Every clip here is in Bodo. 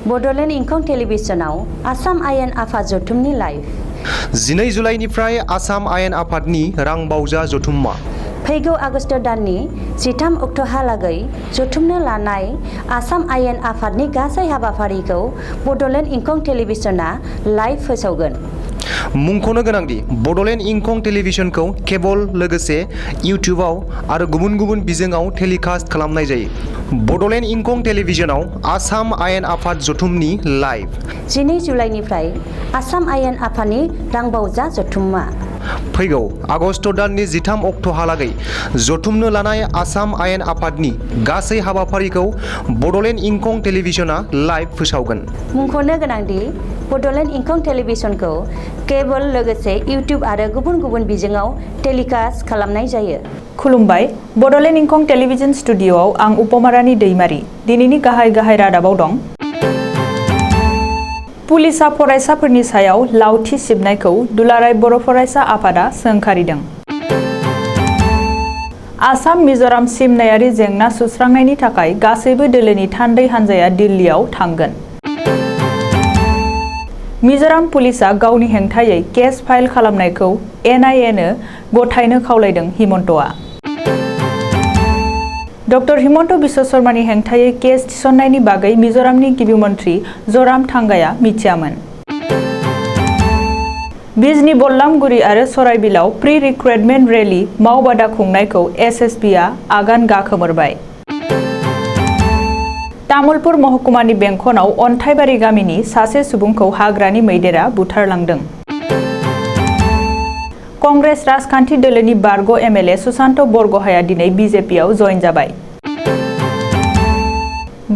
बड'लेण्ड इंखं टेलिभिजनाव आसाम आयेन आफाद जथुमनि लाइभ 12 जुलाइनिफ्राय आसाम आयेन आफादनि रां बावजा जथुम्मा फैगौ आगस्ट दाननि 13 अक्ट'हालागै जथुमनो लानाय आसाम आयेन आफादनि गासै हाबाफारिखौ बड'लेण्ड इंखं टेलिभिजना लाइभ फोसावगोन। मुंख'नो गोनांदि बड'लेण्ड इंखं टेलिभिजनखौ केबल लोगोसे इउटिउबआव आरो गुबुन गुबुन बिजोङाव टेलिकास्ट खालामनाय जायो। बड'लेण्ड इंखं टेलिभिजनाव आसाम आयेन आफाद जथुमनि लाइभ 12 जुलाइनिफ्राय आसाम आयेन आफादनि रां बावजा जथुम्मा फैगौ आगस्ट दाननि 13 अक्ट'हालागै जथुमनो लानाय आसाम आयेन आफादनि गासै हाबाफारिखौ बड'लेण्ड इंखं टेलिभिजना लाइभ फोसावगोन। मुंख'नो गोनांदि बड'लेण्ड इंखं टेलिभिजनखौ केबल लोगोसे इउटिउब आरो गुबुन गुबुन बिजोङाव टेलिकास्ट खालामनाय जायो। खुलुमबाय। बड'लेण्ड इंखं टेलिभिजन स्टुडिअ'आव आं उपमारानि दैमारि। दिनैनि गाहाय रादाबाव दं। पुलिसा फरायसाफोरनि सायाव लावथि सिबनायखौ दुलाराय बर' फरायसा आफादा सोंखारिदों। आसाम मिज'राम सिमनायारि जेंना सुस्रांनायनि थाखाय गासैबो दोलोनि थान्दै हान्जाया दिल्लीयाव थांगोन। मिज'राम पुलिसा गावनि हेंथायै केस फाइल खालामनायखौ NIA नो गथायनो खावलायदों हिमन्तआ। डक्टर हिमन्त बिश्व शर्मानि हेंथायै केस थिसननायनि बागै मिज'रामनि गिबि मन्थ्रि जरामथांगाया मिथियामोन। बिजनी बल्लामगुरि आरो सराइबिलाव प्रि रिक्रुटमेन्ट रेली मावबादा खुंनायखौ SSBआ आगान गाखोमोरबाय। तामुलपुर महकुमानि बेंखनाव अन्थाइबारि गामिनि सासे सुबुंखौ हाग्रानि मैदेरा बुथारलांदों। कंग्रेस राजखान्थि दोलोनि बारग' MLA सुशान्त बरग'हाया दिनै BJPआव जइन जाबाय।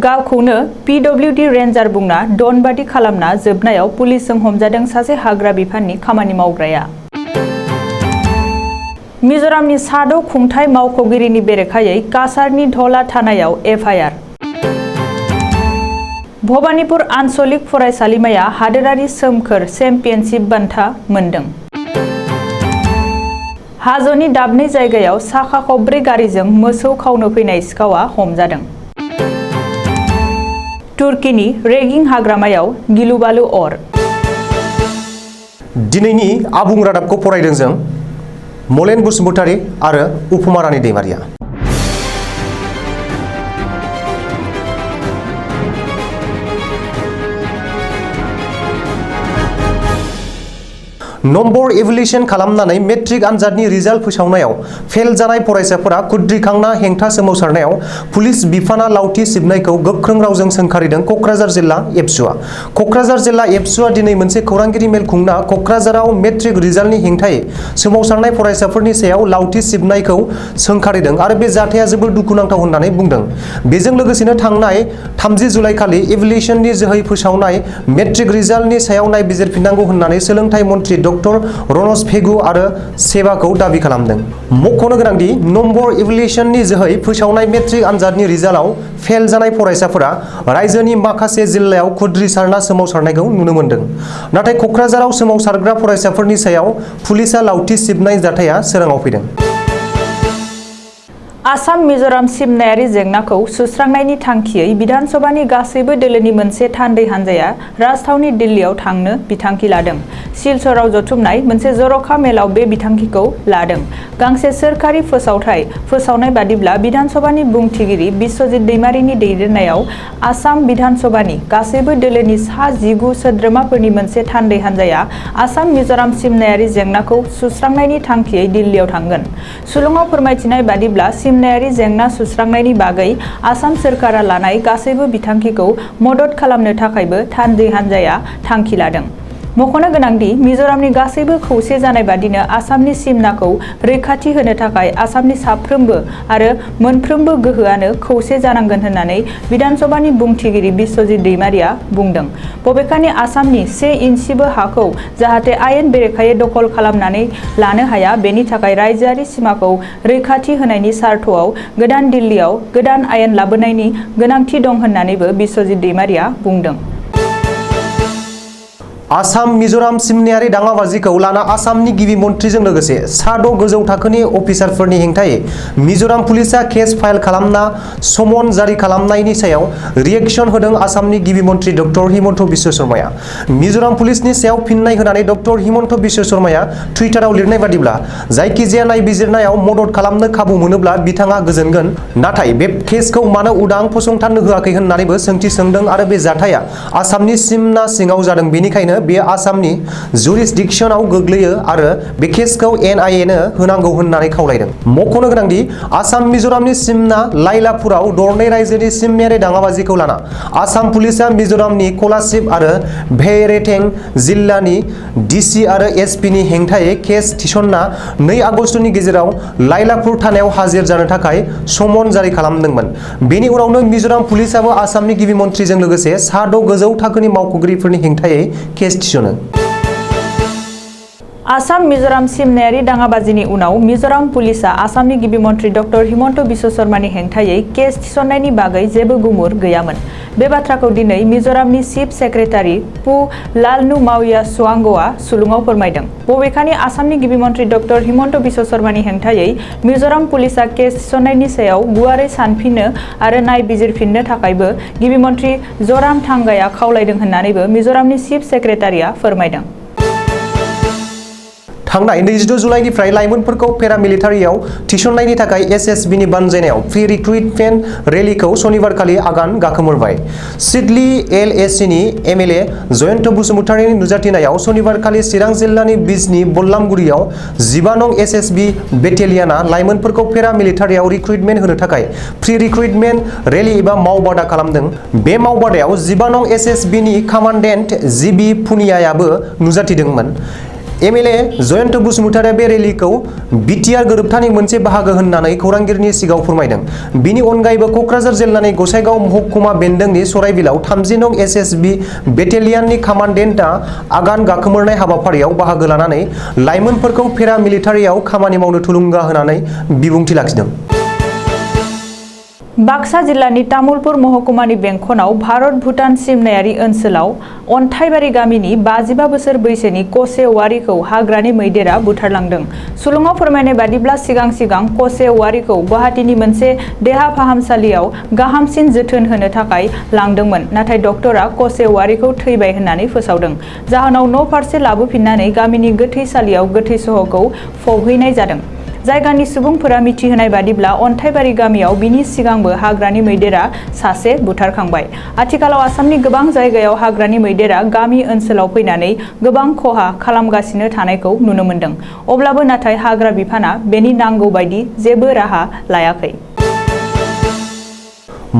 गावखौनो PWD रेन्जार बुंना डनबादि खालामना जोबनायाव पुलिसजों हमजादों सासे हाग्रा बिफाननि खामानि मावग्राया। मिज'रामनि साद' खुंथाय मावख'गिरिनि बेरेखायै काछारनि धला थानायाव FIR। भबानिपुर आन्सलिक फरायसालिमाया हादोरारि सोमखोर चेम्पियनशिप बान्था मोनदों। हाजोनि दाबनै जायगायाव साखा खबब्रै गारिजों मोसौ खावनो फैनाय सिखावा हमजादों। तुर्कीनि रेगिं हाग्रामायाव गिलुबालु अर। दिनैनि आबुं रादाबखौ फरायदों जों मलेन बसुमतारी आरो उपमारानि दैमारिया। नम्बर इभुलेसन खालामनानै मेट्रिक आनजादनि रिजाल्ट फोसावनायाव फेल जानाय फरायसाफोरा खुद्रिखांना हेंथा सोमावसारनायाव पुलिस बिफाना लावथि सिबनायखौ गोख्रों रावजों सोंखारिदों क'क्राझार जिल्ला एबसुआ। क'क्राझार जिल्ला एबसुआ दिनै मोनसे खौरांगिरि मेल खुंना क'क्राझाराव मेट्रिक रिजाल्टनि हेंथायै सोमावसारनाय फरायसाफोरनि सायाव लावथि सिबनायखौ सोंखारिदों आरो बे जाथाया जोबोद दुखुनांथाव होननानै बुंदों। बेजों लोगोसेनो थांनाय 30 जुलाइ खालि इभुलेसननि जोहै फोसावनाय मेट्रिक रिजाल्टनि सायाव नायबिजिरफिननांगौ होननानै सोलोंथाइ मन्थ्रि डक्टर रनज पेगु आरो सेबाखौ दाबि खालामदों। मख'नो गोनांदि नम्बर इभुलेसननि जोहै फोसावनाय मेट्रिक आनजादनि रिजाल्टआव फेल जानाय फरायसाफोरा रायजोनि माखासे जिल्लायाव खुद्रिसारना सोमावसारनायखौ नुनो मोन्दों। नाथाय क'क्राझाराव सोमावसारग्रा फरायसाफोरनि सायाव पुलिसा लावथि सिबनाय जाथाया सोराङाव फैदों। आसाम मिज'राम सिमनायारि जेंनाखौ सुस्रांनायनि थांखियै बिधानसभानि गासैबो दोलोनि मोनसे थान्दै हान्जाया राजथावनि दिल्लीयाव थांनो बिथांखि लादों। सिलचराव जथुमनाय मोनसे जर'खा मेलाव बे बिथांखिखौ लादों। गांसे सोरखारि फोसावनाय बादिब्ला बिधानसभानि बुंथिगिरि बिश्वजित दैमारिनि दैदेननायाव आसाम बिधानसभानि गासैबो दोलोनि सा 19 सोद्रोमाफोरनि मोनसे थान्दै हान्जाया आसाम मिज'राम सिमनायारि जेंनाखौ सुस्रांनायनि थांखियै दिल्लीयाव थांगोन। सुलुङाव फोरमायथिनाय बादिब्ला सिमनायारि जेंना सुस्रांनायनि बागै आसाम सोरखारा लानाय गासैबो बिथांखिखौ मदद खालामनो थाखायबो थान्दै हान्जाया थांखि लादों। मख'नो गोनांदि मिज'रामनि गासैबो खौसे जानाय बादिनो आसामनि सिमनाखौ रैखाथि होनो थाखाय आसामनि साफ्रोमबो आरो मोनफ्रोमबो गोहोआनो खौसे जानांगोन होननानै बिधानसभानि बुंथिगिरि बिश्वजित दैमारिया बुंदों। बबेखानि आसामनि 1 इन्सिबो हाखौ जाहाथे आयेन बेरेखायै दखल खालामनानै लानो हाया बेनि थाखाय रायजोआरि सिमाखौ रैखाथि होनायनि सार्थआव गोदान दिल्लीयाव गोदान आयेन लाबोनायनि गोनांथि दं होननानैबो बिश्वजित दैमारिया बुंदों। आसाम मिजोराम सिमनायारि दाङाबाजिखौ लाना आसामनि गिबि मन्थ्रिजों लोगोसे सा6 गोजौ थाखोनि अफिसारफोरनि हेंथायै मिजोराम पुलिसा केस फाइल खालामना समन जारि खालामनायनि सायाव रिएक्शन होदों आसामनि गिबि मन्थ्रि डक्टर हिमन्त बिश्व शर्माया। मिजोराम पुलिसनि सायाव फिननाय होनानै डक्टर हिमन्त बिश्व शर्माया टुइटाराव लिरनाय बादिब्ला जायखिजाया नायबिजिरनायाव मदद खालामनो खाबु मोनोब्ला बिथाङा गोजोनगोन, नाथाय बे केसखौ मानो उदां फसंथाननो होआखै होननानैबो सोंथि सोंदों आरो बे जाथाया आसामनि सिमना सिङाव जादों, बेनिखायनो बेयो आसामनि जुरिसडिक्शनाव गोग्लैयो आरो बे केसखौ NIA नो होनांगौ होननानै खावलायदों। मख'नो गोनांदि आसाम मिजोरामनि सिमना लाइलापुराव दरनै रायजोनि सिमनायारि दाङाबाजिखौ लाना आसाम पुलिसा मिजोरामनि कलासिब आरो भैरेथें जिल्लानि DC आरो SP नि हेंथायै केस थिसनना 2 आगस्तनि गेजेराव लाइलापुर थानायाव हाजिर जानो थाखाय समन जारि खालामदोंमोन। बेनि उनावनो मिजोराम पुलिसाबो आसामनि गिबि मन्थ्रिजों लोगोसे सा6 गोजौ थाखोनि मावख'गिरिफोरनि हेंथायै केस थिसनो। आसाम मिजोराम सिमनायारि दाङाबाजिनि उनाव मिजोराम पुलिसा आसामनि गिबि मन्थ्रि डक्टर हिमन्त बिश्व शर्मानि हेंथायै केस थिसननायनि बागै जेबो गुमुर गैयामोन। बे बाथ्राखौ दिनै मिजोरामनि चिफ सेक्रेटारि पु लालनुमाविया सुवांगआ सुलुङाव फोरमायदों। बबेखानि आसामनि गिबि मन्थ्रि डक्टर हिमन्त बिश्व शर्मानि हेंथायै मिजोराम पुलिसा केस थिसननायनि सायाव गुवारै सानफिननो आरो नायबिजिरफिननो थाखायबो गिबि मन्थ्रि ज'रामथांगाया खावलायदों होननानैबो मिजोरामनि चिफ सेक्रेटारिया फोरमायदों। थांनाय 22 जुलाइनिफ्राय लाइमोनफोरखौ पेरामिलिटारियाव थिसननायनि थाखाय SSB नि बानजायनायाव प्रि रिक्रुटमेन्ट रेलीखौ सनिबारखालि आगान गाखोमोरबाय। सिडली LAC नि MLA जयन्त बसुमतारीनि नुजाथिनायाव सनिबारखालि चिरां जिल्लानि बिजनी बल्लामगुरियाव 15 नं SSB बेटेलियाना लाइमोनफोरखौ पेरामिलिटारियाव रिक्रुटमेन्ट होनो थाखाय प्रि रिक्रुटमेन्ट रेली एबा मावबादा खालामदों। बे मावबादायाव 15 नं SSB नि कामान्डेन्ट GB पुनियायाबो नुजाथिदोंमोन। MLA जयन्त बसुमतारीया बे रेलीखौ बिटिआर गोरोबथानि मोनसे बाहागो होननानै खौरांगिरिनि सिगाङाव फोरमायदों। बिनि अनगायैबो क'क्राझार जिल्लानि गसाइगाव महकुमा बेन्दोंनि सराइबिलाव 30 नं SSB बेटेलियाननि कामान्डेन्टआ आगान गाखोमोरनाय हाबाफारियाव बाहागो लानानै लाइमोनफोरखौ पेरामिलिटारियाव खामानि मावनो थुलुंगा होनानै बिबुंथि लाखिदों। बाक्सा जिल्लानि तामुलपुर महकुमानि बेंखनाव भारत भुटान सिमनायारि ओनसोलाव अन्थाइबारि गामिनि 55 बोसोर बैसोनि कसे औवारिखौ हाग्रानि मैदेरा बुथारलांदों। सुलुङाव फोरमायनाय बादिब्ला सिगां कसे औवारिखौ गुवाहाटीनि मोनसे देहा फाहामसालियाव गाहामसिन जोथोन होनो थाखाय लांदोंमोन, नाथाय डक्टरा कसे औवारिखौ थैबाय होननानै फोसावदों। जाहोनाव न' फारसे लाबोफिननानै गामिनि गोथैसालियाव गोथै सह'खौ फबहैनाय जादों। जायगानि सुबुंफोरा मिथिहोनाय बादिब्ला अन्थाइबारि गामियाव बिनि सिगांबो हाग्रानि मैदेरा सासे बुथारखांबाय। आथिखालाव आसामनि गोबां जायगायाव हाग्रानि मैदेरा गामि ओनसोलाव फैनानै गोबां खहा खालामगासिनो थानायखौ नुनो मोन्दों। अब्लाबो नाथाय हाग्रा बिफाना बेनि नांगौ बायदि जेबो राहा लायाखै।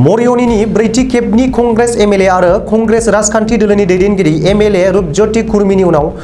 मरियनीनि ब्रैथि खेबनि कंग्रेस MLA आरो कंग्रेस राजखान्थि दोलोनि दैदेनगिरि MLA रुपज्योति खुर्मीनि उनाव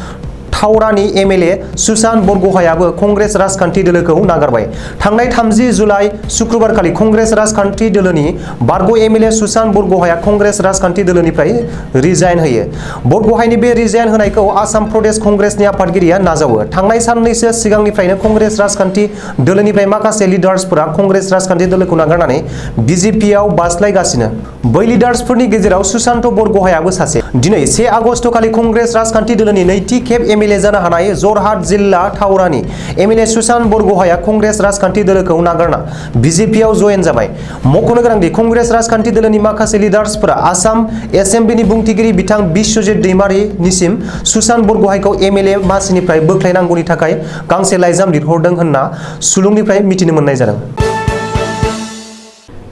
थावरानि MLA सुशांत बरग'हायाबो कंग्रेस राजखान्थि दोलोखौ नागारबाय। थांनाय 30 जुलाइ सुक्रुबारखालि कंग्रेस राजखान्थि दोलोनि बारग' MLA सुशांत बरग'हाया कंग्रेस राजखान्थि दोलोनिफ्राय रिजाइन होयो। बरग'हायनि बे रिजाइन होनायखौ आसाम प्रदेश कंग्रेसनि आफादगिरिया नाजावो। थांनाय साननैसो सिगांनिफ्रायनो कंग्रेस राजखान्थि दोलोनिफ्राय माखासे लिडार्सफोरा कंग्रेस राजखान्थि दोलोखौ नागारनानै BJPआव बास्लायगासिनो। बै लिडार्सफोरनि गेजेराव सुशांत बरग'हायाबो सासे। दिनै 1 आगस्त खालि कंग्रेस राजखान्थि दोलोनि नैथि खेब MLA जानो हानाय जरहाट जिल्ला थावरानि MLA सुशांत बरग'हाया कंग्रेस राजखान्थि दोलोखौ नागारना BJPआव जयेन जाबाय। मख'नो गोनांदि कंग्रेस राजखान्थि दोलोनि माखासे लिडार्सफोरा आसाम एसेम्ब्लिनि बुंथिगिरि बिथां बिश्वजित दैमारिनिसिम सुशांत बरग'हायखौ MLA मासिनिफ्राय बोख्लायनांगौनि थाखाय गांसे लाइजाम लिरहरदों होनना सुलुंनिफ्राय मिथिनो मोननाय जादों।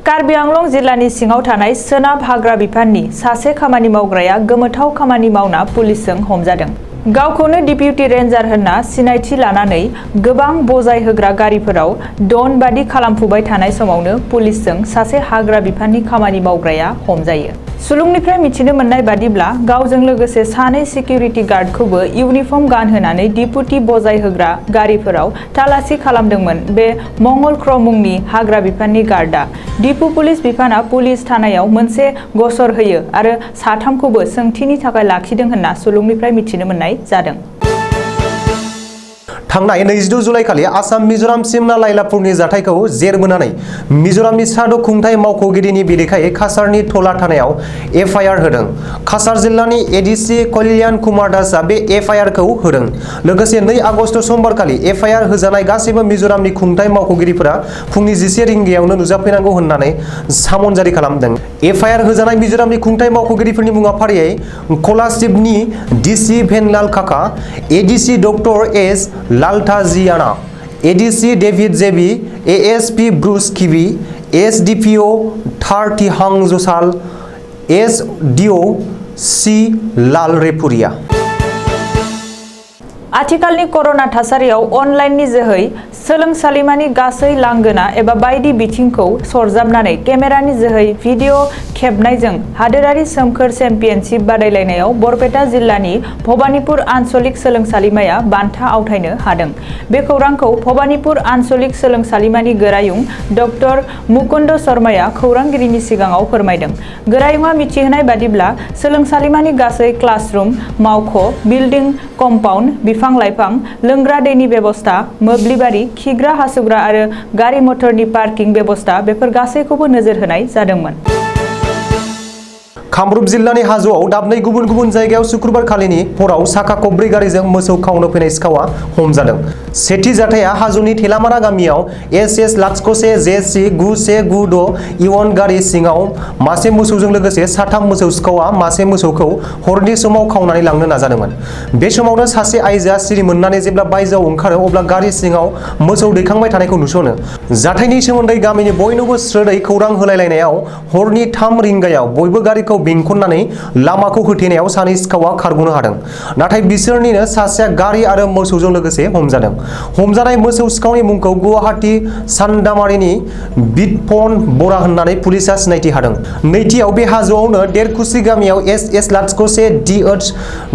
कार्बि आंलं जिल्लानि सिङाव थानाय सोनाब हाग्रा बिफाननि सासे खामानि मावग्राया गोमोथाव खामानि मावना पुलिसजों हमजादों। गावखौनो डिप्युटी रेन्जार होनना सिनायथि लानानै गोबां बजाय होग्रा गारिफोराव डन बादि खालामफुबाय थानाय समावनो पुलिसजों सासे हाग्रा बिफाननि खामानि मावग्राया हमजायो। सुलुंनिफ्राय मिथिनो मोननाय बादिब्ला गावजों लोगोसे सानै सिकिउरिटि गार्डखौबो इउनिफर्म गानहोनानै डिप्युटी बजाय होग्रा गारिफोराव तालासि खालामदोंमोन बे मंगलक्र मुंनि हाग्रा बिफाननि गार्डआ। डिपु पुलिस बिफाना पुलिस थानायाव मोनसे गसर होयो आरो साथामखौबो सोंथिनि थाखाय लाखिदों होनना सुलुंनिफ्राय मिथिनो मोननाय जादों। थांनाय 22 जुलाइ खालि आसाम मिजोराम सिमना लाइलापुरनि जाथायखौ जेर बोनानै मिजोरामनि साद' खुंथाय मावख'गिरिनि बेरेखायै काछारनि थला थानायाव एफआइआर होदों। काछार जिल्लानि एडिसि कल्याण कुमार दासआ बे एफआइआरखौ होदों। लोगोसे 2 आगस्ट समबारखालि एफआइआर होजानाय गासैबो मिजोरामनि खुंथाय मावख'गिरिफोरा फुंनि 11 रिंगायावनो नुजाफैनांगौ होननानै सामन जारि खालामदों। एफआइआर होजानाय मिजोरामनि खुंथाय मावख'गिरिफोरनि मुङा फारियै कलाशिबनि DC Benlal Kaka, ADC doctor S Lalthajiana, ADC David JB, ASP Bruce Kibi, SDPO Tharthihang Jasal, SDO C Lal Repuria. आथिखालनि करोना थासारियाव अनलाइननि जोहै सोलोंसालिमानि गासै लांगोना एबा बायदि बिथिंखौ सरजाबनानै केमेरानि जोहै भिडिअ खेबनायजों हादोरारि सोमखोर चेम्पियनशिप बादायलायनायाव बरपेटा जिल्लानि भबानिपुर आन्चलिक सोलोंसालिमाया बान्था आवथायनो हादों। बे खौरांखौ भबानिपुर आन्चलिक सोलोंसालिमानि गोरायुं डक्टर मुकुन्द शर्माया खौरांगिरिनि सिगाङाव फोरमायदों। गोरायुङा मिथिहोनाय बादिब्ला सोलोंसालिमानि गासै क्लासरुम, मावख', बिल्डिं कम्पाउन्ड, बिफां-लाइफां, लोंग्रा दैनि बेबस्था, मोब्लिबारि, खिग्रा हासुग्रा आरो गारि मटरनि पार्किं बेबस्था बेफोर गासैखौबो नोजोर होनाय जादोंमोन। कामरुप जिल्लानि हाजोआव दाबनै गुबुन गुबुन जायगायाव शुक्रबार खालिनि हराव साखा खबब्रै गारिजों मोसौ खावनो फैनाय सिखावा हमजादों। सेथि जाथाया हाजोनि थेलामारा गामियाव SS लाथिख'से JC 9196 इवन गारि सिङाव मासे मोसौजों लोगोसे साथाम मोसौ सिखावा मासे मोसौखौ हरनि समाव खावनानै लांनो नाजादोंमोन। बे समावनो सासे आइजोआ सिरि मोननानै जेब्ला बायजोआव ओंखारो अब्ला गारि सिङाव मोसौ दैखांबाय थानायखौ नुसनो। जाथायनि सोमोन्दै गामिनि बयनोबो स्रोदै खौरां होलायलायनायाव हरनि 3 रिंगायाव बयबो गारिखौ बेंखननानै लामाखौ होथेनायाव सानै सिखावा खारग'नो हादों। नाथाय बिसोरनिनो सासेया गारि आरो मोसौजों लोगोसे हमजादों। हमजानाय मोसौ सिखावनि मुंखौ गुवाहाटी सान्दामारिनि बिटफन बरा होननानै पुलिसआ सिनायथि हादों। नैथियाव बे हाजोआवनो देरकुसि गामियाव SS लाथिख'से DH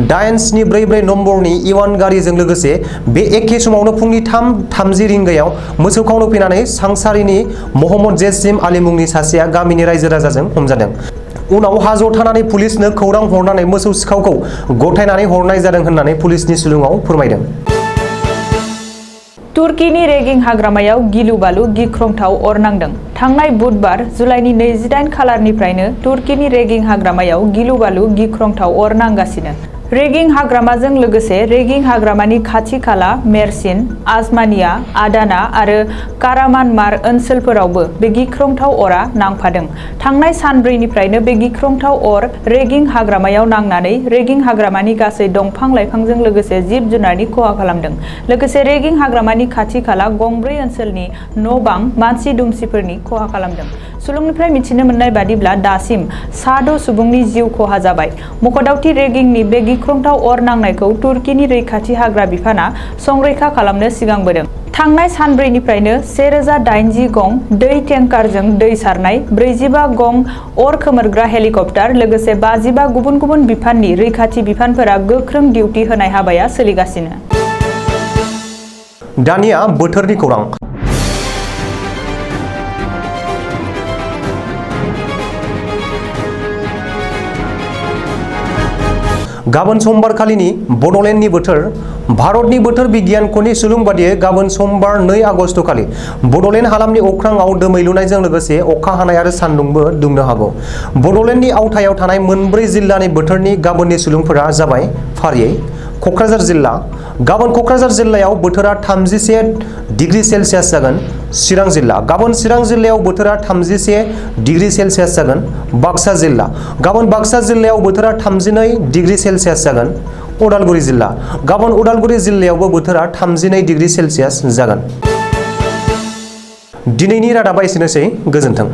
8744 नम्बरनि इवान गारिजों लोगोसे बे एखे समावनो फुंनि 3:30 रिंगायाव मोसौ खावनो फैनानै सांसारिनि महम्मद जेसिम आली मुंनि सासेया गामिनि रायजो राजाजों हमजादों। उनाव हाजोआव थानानै पुलिसनो खौरां हरनानै मोसौ सिखावखौ गथायनानै हरनाय जादों होननानै पुलिसनि सुलुङाव फोरमायदों। तुर्कीनि रेगिं हाग्रामायाव गिलु-बालु गिख्रंथाव अर नांदों। थांनाय बुधबार जुलाइनि 28 खालारनिफ्रायनो तुर्कीनि रेगिं हाग्रामायाव गिलु-बालु गिख्रंथाव अर नांगासिनो। रेगिं हाग्रामाजों लोगोसे रेगिं हाग्रामानि खाथि-खाला मेरसिन, आजमानिया, आदाना आरो कारामानमार ओनसोलफोरावबो बे गिख्रंथाव अरा नांफादों। थांनाय सानब्रैनिफ्रायनो बे गिख्रंथाव अर रेगिं हाग्रामायाव नांनानै रेगिं हाग्रामानि गासै दंफां-लाइफांजों लोगोसे जिब-जुनारनि खहा खालामदों। लोगोसे रेगिं हाग्रामानि खाथि-खाला गंब्रै ओनसोलनि न'-बां, मानसि-दुमसिफोरनि खहा खालामदों। सुलुंनिफ्राय मिथिनो मोननाय बादिब्ला दासिम 6 सुबुंनि जिउ खहा जाबाय। मख'दावथि रेगिंनि बे गिख्रंथाव अर नांनायखौ तुर्कीनि रैखाथि हाग्रा बिफाना संरैखा खालामनो सिगांबोदों। थांनाय सानब्रैनिफ्रायनो 1080 गं दै टेंकारजों दै सारनाय, 45 गं अर खोमोरग्रा हेलिकप्टार लोगोसे 55 गुबुन गुबुन बिफाननि रैखाथि बिफानफोरा गोख्रों डिउटि होनाय हाबाया सोलिगासिनो। दानिया बोथोरनि खौरां। गाबोन समबार खालिनि बड'लेण्डनि बोथोर। भारतनि बोथोर बिगियानख'नि सुलुं बादियै गाबोन समबार 2 आगस्ट खालि बड'लेण्ड हालामनि अख्राङाव दोमैलुनायजों लोगोसे अखा हानाय आरो सान्दुंबो दुंनो हागौ। बड'लेण्डनि आवथायाव थानाय मोनब्रै जिल्लानि बोथोरनि गाबोननि सुलुंफोरा जाबाय फारियै क'क्राझार जिल्ला। गाबोन क'क्राझार जिल्लायाव बोथोरा 31 डिग्री सेलसियास जागोन। चिरां जिल्ला। गाबोन चिरां जिल्लायाव बोथोरा 31 डिग्री सेलसियास जागोन। बाक्सा जिल्ला। गाबोन बाक्सा जिल्लायाव बोथोरा 32 डिग्री सेलसियास जागोन। उदालगुरि जिल्ला। गाबोन उदालगुरि जिल्लायावबो बोथोरा 32 डिग्री सेलसियास जागोन। दिनैनि रादाबा एसेनोसै। गोजोन्थों।